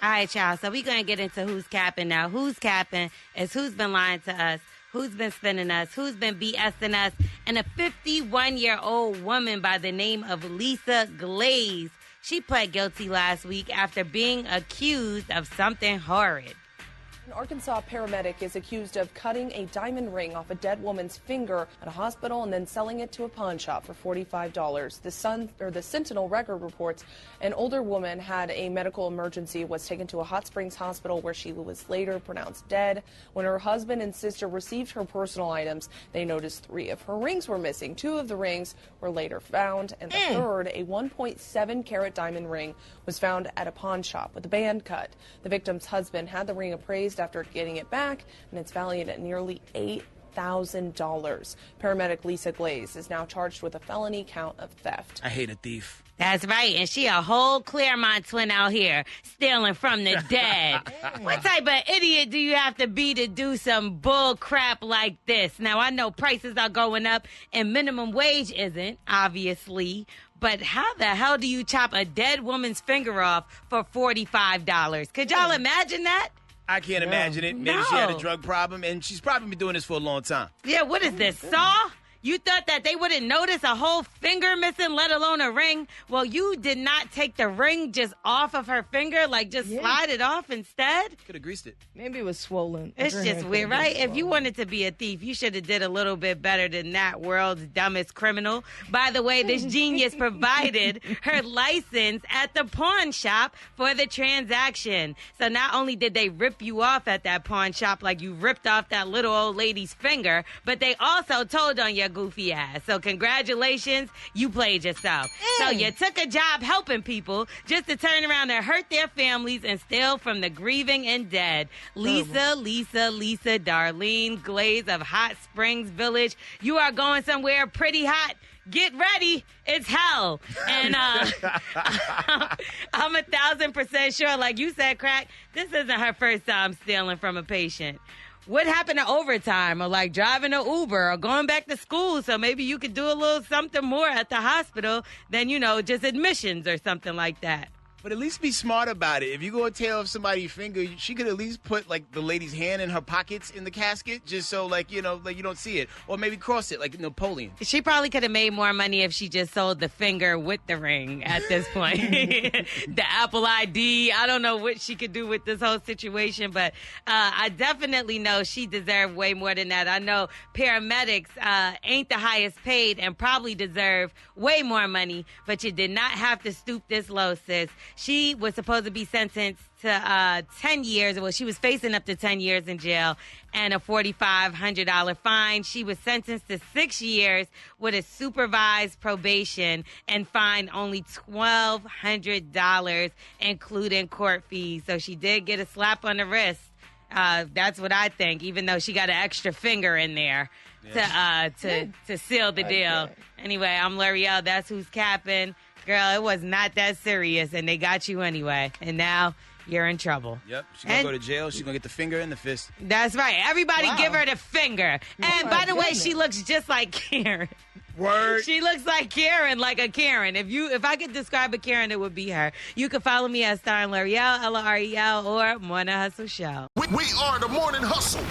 All right, y'all. So we're going to get into who's capping now. Who's capping is who's been lying to us, who's been spinning us, who's been BSing us, and a 51-year-old woman by the name of Lisa Glaze. She pled guilty last week after being accused of something horrid. An Arkansas paramedic is accused of cutting a diamond ring off a dead woman's finger at a hospital and then selling it to a pawn shop for $45. The Sentinel record reports an older woman had a medical emergency, was taken to a Hot Springs hospital where she was later pronounced dead. When her husband and sister received her personal items, they noticed 3 of her rings were missing. 2 of the rings were later found, and the third, a 1.7 carat diamond ring, was found at a pawn shop with a band cut. The victim's husband had the ring appraised after getting it back, and it's valued at nearly $8,000. Paramedic Lisa Glaze is now charged with a felony count of theft. I hate a thief. That's right, and she a whole Claremont twin out here stealing from the dead. What type of idiot do you have to be to do some bull crap like this? Now, I know prices are going up and minimum wage isn't, obviously, but how the hell do you chop a dead woman's finger off for $45? Could y'all imagine that? I can't imagine it. Maybe she had a drug problem, and she's probably been doing this for a long time. Yeah, what is this, Saw? You thought that they wouldn't notice a whole finger missing, let alone a ring? Well, you did not take the ring just off of her finger, like just slide it off instead? Could have greased it. Maybe it was swollen. It's just weird, right? If you wanted to be a thief, you should have did a little bit better than that, world's dumbest criminal. By the way, this genius provided her license at the pawn shop for the transaction. So not only did they rip you off at that pawn shop like you ripped off that little old lady's finger, but they also told on your goofy ass. So congratulations, you played yourself. So you took a job helping people just to turn around and hurt their families and steal from the grieving and dead. Lisa Darlene Glaze of Hot Springs Village, you are going somewhere pretty hot. Get ready. It's hell. And I'm 1,000% sure, like you said, Crack, this isn't her first time stealing from a patient. What happened to overtime or like driving an Uber or going back to school? So maybe you could do a little something more at the hospital than, just admissions or something like that. But at least be smart about it. If you go and tear off somebody's finger, she could at least put, like, the lady's hand in her pockets in the casket just so, like you don't see it. Or maybe cross it like Napoleon. She probably could have made more money if she just sold the finger with the ring at this point. The Apple ID. I don't know what she could do with this whole situation, but I definitely know she deserved way more than that. I know paramedics ain't the highest paid and probably deserve way more money, but you did not have to stoop this low, sis. She was supposed to be sentenced to 10 years. Well, she was facing up to 10 years in jail and a $4,500 fine. She was sentenced to 6 years with a supervised probation and fined only $1,200, including court fees. So she did get a slap on the wrist. That's what I think, even though she got an extra finger in there to seal the deal. Okay. Anyway, I'm L'Oreal. That's who's capping. Girl, it was not that serious, and they got you anyway. And now you're in trouble. Yep. She's going to go to jail. She's going to get the finger and the fist. That's right. Everybody give her the finger. And by the way, she looks just like Karen. Word. She looks like Karen, like a Karen. If I could describe a Karen, it would be her. You can follow me at Star and L'Oreal, L'Oreal, or Morning Hustle Show. We are the Morning Hustle.